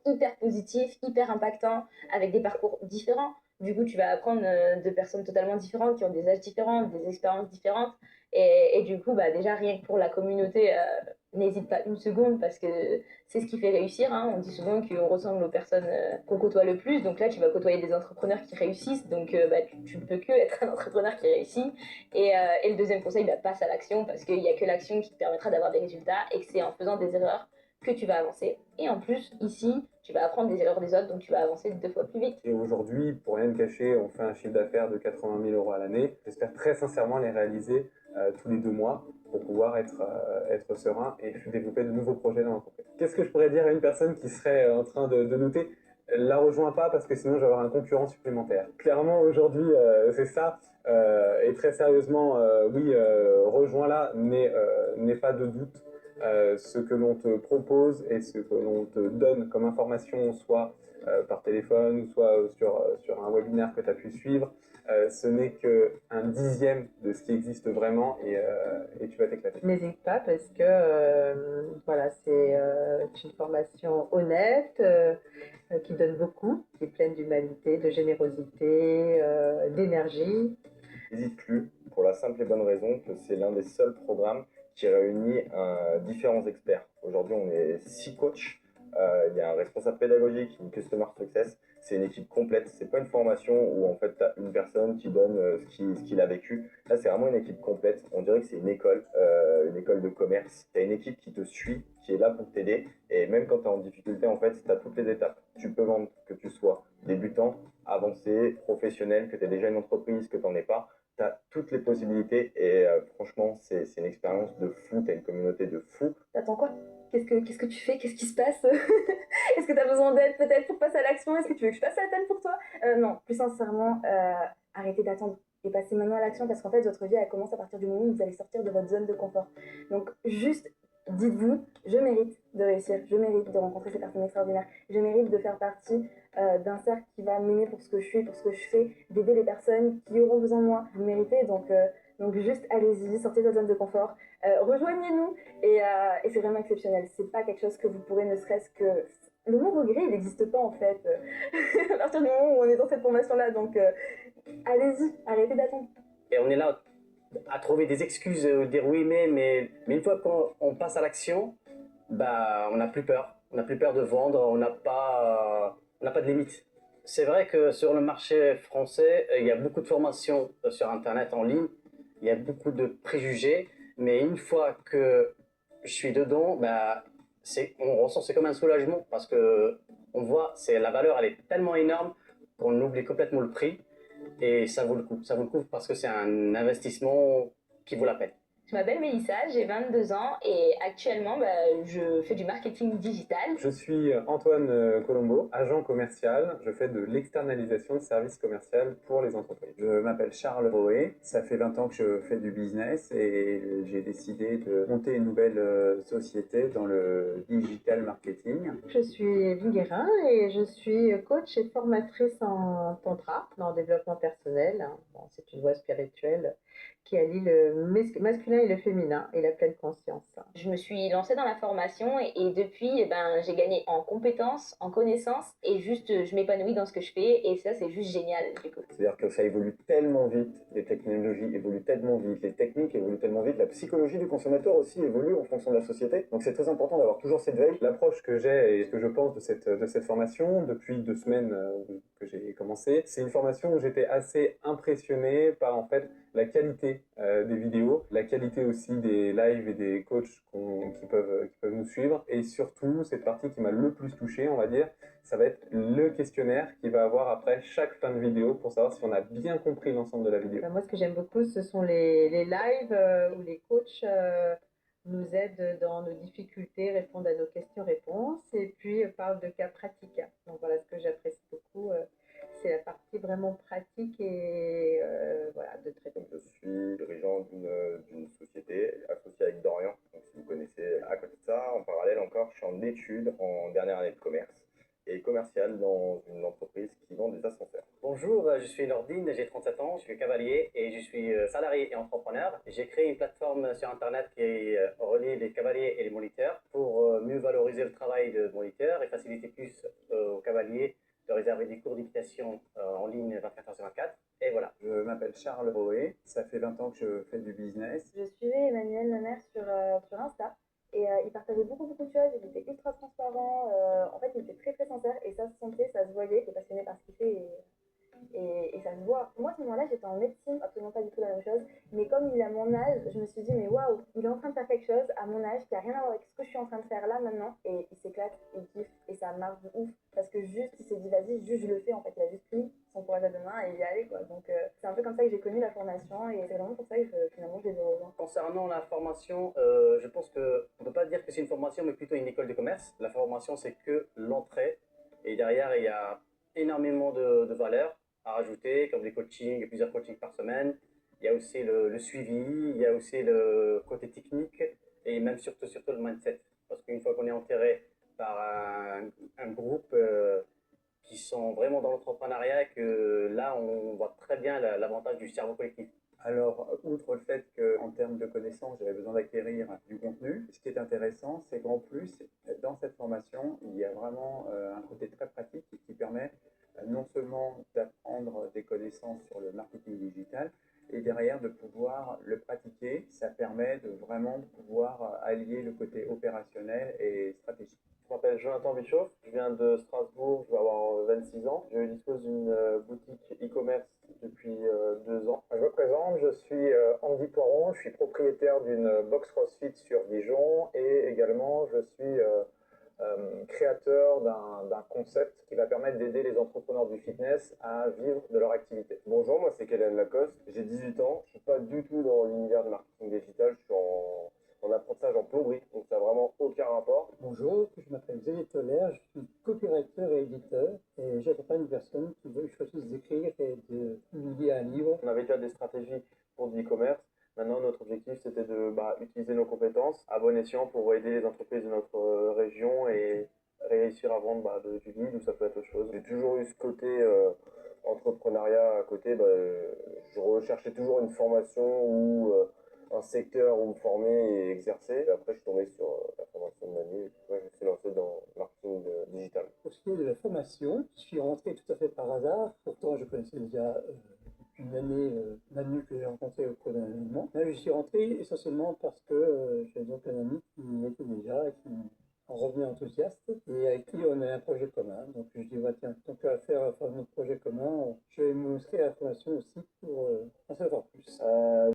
hyper positifs, hyper impactants, avec des parcours différents. Du coup, tu vas apprendre de personnes totalement différentes, qui ont des âges différents, des expériences différentes. Et du coup, bah, déjà, rien que pour la communauté, n'hésite pas une seconde parce que c'est ce qui fait réussir. Hein. On dit souvent qu'on ressemble aux personnes qu'on côtoie le plus. Donc là, tu vas côtoyer des entrepreneurs qui réussissent. Donc bah, tu ne peux que être un entrepreneur qui réussit. Et le deuxième conseil, bah, passe à l'action parce qu'il n'y a que l'action qui te permettra d'avoir des résultats et que c'est en faisant des erreurs que tu vas avancer. Et en plus, ici, tu vas apprendre des erreurs des autres, donc tu vas avancer 2 fois plus vite. Et aujourd'hui, pour rien te cacher, on fait un chiffre d'affaires de 80 000 euros à l'année. J'espère très sincèrement les réaliser tous les 2 mois pour pouvoir être serein et développer de nouveaux projets dans l'entreprise. Qu'est-ce que je pourrais dire à une personne qui serait en train de douter? La rejoins pas parce que sinon je vais avoir un concurrent supplémentaire. Clairement aujourd'hui c'est ça. Et très sérieusement, oui, rejoins-la, n'aie pas de doute. Ce que l'on te propose et ce que l'on te donne comme information, soit par téléphone, soit sur un webinaire que tu as pu suivre, ce n'est qu'un dixième de ce qui existe vraiment et tu vas t'éclater. N'hésite pas parce que voilà, c'est une formation honnête qui donne beaucoup, qui est pleine d'humanité, de générosité, d'énergie. N'hésite plus, pour la simple et bonne raison que c'est l'un des seuls programmes qui réunit différents experts. Aujourd'hui, on est 6 coachs. Il y a un responsable pédagogique, une customer success. C'est une équipe complète. C'est pas une formation où en fait tu as une personne qui donne ce qu'il a vécu. Là, c'est vraiment une équipe complète. On dirait que c'est une école de commerce. Tu as une équipe qui te suit, qui est là pour t'aider. Et même quand tu es en difficulté, en fait, tu as toutes les étapes. Tu peux vendre que tu sois débutant, avancé, professionnel, que tu aies déjà une entreprise, que tu n'en aies pas. Tu as toutes les possibilités et franchement, c'est une expérience de fou. Tu as une communauté de fou. T'attends quoi? Qu'est-ce que tu fais? Qu'est-ce qui se passe? Est-ce que tu as besoin d'aide peut-être pour passer à l'action? Est-ce que tu veux que je passe à l'aide pour toi? Non, plus sincèrement, arrêtez d'attendre et passez maintenant à l'action parce qu'en fait, votre vie, elle commence à partir du moment où vous allez sortir de votre zone de confort. Donc, juste dites-vous, je mérite de réussir, je mérite de rencontrer ces personnes extraordinaires, je mérite de faire partie d'un cercle qui va m'aimer pour ce que je suis, pour ce que je fais, d'aider les personnes qui auront besoin de moi. Vous le méritez, donc juste allez-y, sortez de votre zone de confort, rejoignez-nous et c'est vraiment exceptionnel. C'est pas quelque chose que vous pourrez ne serait-ce que... Le mot regret, il n'existe pas en fait à partir du moment où on est dans cette formation-là. Donc allez-y, arrêtez d'attendre. Et on est là à trouver des excuses, dire oui, mais une fois qu'on passe à l'action, bah, on n'a plus peur. On n'a plus peur de vendre, on n'a pas de limite. C'est vrai que sur le marché français, il y a beaucoup de formations sur Internet en ligne, il y a beaucoup de préjugés, mais une fois que je suis dedans, bah, on ressent, c'est comme un soulagement parce que on voit, la valeur, elle est tellement énorme qu'on oublie complètement le prix et ça vaut le coup. Ça vaut le coup parce que c'est un investissement qui vaut la peine. Je m'appelle Mélissa, j'ai 22 ans et actuellement bah, je fais du marketing digital. Je suis Antoine Colombo, agent commercial. Je fais de l'externalisation de services commerciaux pour les entreprises. Je m'appelle Charles Roé, ça fait 20 ans que je fais du business et j'ai décidé de monter une nouvelle société dans le digital marketing. Je suis Evelyne Guérin et je suis coach et formatrice en tantra, en développement personnel. Bon, c'est une voie spirituelle qui allie le masculin et le féminin et la pleine conscience. Je me suis lancée dans la formation et depuis, eh ben, j'ai gagné en compétences, en connaissances et juste je m'épanouis dans ce que je fais et ça c'est juste génial du coup. C'est-à-dire que ça évolue tellement vite, les technologies évoluent tellement vite, les techniques évoluent tellement vite, la psychologie du consommateur aussi évolue en fonction de la société. Donc c'est très important d'avoir toujours cette veille. L'approche que j'ai et ce que je pense de cette formation depuis 2 semaines que j'ai commencé, c'est une formation où j'étais assez impressionné par en fait la qualité des vidéos, la qualité aussi des lives et des coachs qui peuvent nous suivre et surtout cette partie qui m'a le plus touché, on va dire, ça va être le questionnaire qui va avoir après chaque fin de vidéo pour savoir si on a bien compris l'ensemble de la vidéo. Moi, ce que j'aime beaucoup, ce sont les lives où les coachs nous aident dans nos difficultés, répondent à nos questions-réponses et puis parlent de cas pratiques. Donc voilà, ce que j'apprécie beaucoup, c'est la partie vraiment pratique et voilà, de traitement. Donc, je suis dirigeant d'une société associée avec Dorian, donc si vous connaissez. À côté de ça, en parallèle encore, je suis en études en dernière année de commerce et commercial dans une entreprise qui vend des ascenseurs. Bonjour, je suis Nordine, j'ai 37 ans, je suis cavalier et je suis salarié et entrepreneur. J'ai créé une plateforme sur Internet qui relie les cavaliers et les moniteurs pour mieux valoriser le travail de moniteur et faciliter plus aux cavaliers de réserver des cours d'équitation en ligne 24h/24. Et voilà. Je m'appelle Charles Roé, ça fait 20 ans que je fais du business. Je suivais Emmanuel Lemers sur Insta et il partageait beaucoup de choses, il était ultra transparent, en fait il était très très sincère et ça se sentait, ça se voyait, il est passionné par ce qu'il fait et ça se voit. Moi, à ce moment-là, j'étais en médecine, absolument pas du tout la même chose. Mais comme il a mon âge, je me suis dit, mais waouh, il est en train de faire quelque chose à mon âge qui a rien à voir avec ce que je suis en train de faire là maintenant. Et il s'éclate, il kiffe, et ça marche de ouf. Parce que juste, il s'est dit, vas-y, juste je le fais. En fait, il a juste pris son courage à deux mains et il y est allé, quoi. Donc, c'est un peu comme ça que j'ai connu la formation et c'est vraiment pour ça que finalement, je les ai rejoints. Concernant la formation, je pense qu'on ne peut pas dire que c'est une formation, mais plutôt une école de commerce. La formation, c'est que l'entrée. Et derrière, il y a énormément de valeurs à rajouter, comme les coachings, il y a plusieurs coachings par semaine. Il y a aussi le suivi, il y a aussi le côté technique et même surtout le mindset. Parce qu'une fois qu'on est enterré par un groupe qui sont vraiment dans l'entrepreneuriat, que là, on voit très bien l'avantage du cerveau collectif. Alors, outre le fait qu'en termes de connaissances, j'avais besoin d'acquérir du contenu, ce qui est intéressant, c'est qu'en plus, dans cette formation, il y a vraiment un côté très pratique qui permet non seulement d'apprendre des connaissances sur le marketing digital, et derrière de pouvoir le pratiquer. Ça permet de vraiment pouvoir allier le côté opérationnel et stratégique. Je m'appelle Jonathan Bischoff, je viens de Strasbourg, je vais avoir 26 ans. Je dispose d'une boutique e-commerce depuis 2 ans. Je me présente, je suis Andy Poiron, je suis propriétaire d'une box CrossFit sur Dijon et également je suis créateur d'un concept qui va permettre d'aider les entrepreneurs du fitness à vivre de leur activité. Bonjour, moi c'est Kellen Lacoste, j'ai 18 ans, je suis pas du tout dans l'univers du marketing digital, je suis en apprentissage en plomberie, donc ça n'a vraiment aucun rapport. Bonjour, je m'appelle Xavier Toller, je suis copywriter et éditeur et j'accompagne une personne qui veut choisir d'écrire et de publier un livre. On avait déjà des stratégies pour du e-commerce. Maintenant, notre objectif, c'était de utiliser nos compétences à bon escient pour aider les entreprises de notre région et réussir à vendre du lead ou ça peut être autre chose. J'ai toujours eu ce côté entrepreneuriat à côté, je recherchais toujours une formation ou un secteur où me former et exercer. Et après, je suis tombé sur la formation de Manu et je me suis lancé dans le marketing digital. Pour ce qui est de la formation, je suis rentré tout à fait par hasard. Pourtant, je connaissais déjà depuis une année Manu que j'ai rencontré au cours d'un événement. Là, je suis rentré essentiellement parce que j'avais donc un ami qui y était déjà, qui en revenait enthousiaste et avec qui on a un projet commun. Donc je dis, tiens, tant qu'à faire notre projet commun, je vais m'inscrire à la formation aussi pour en savoir plus.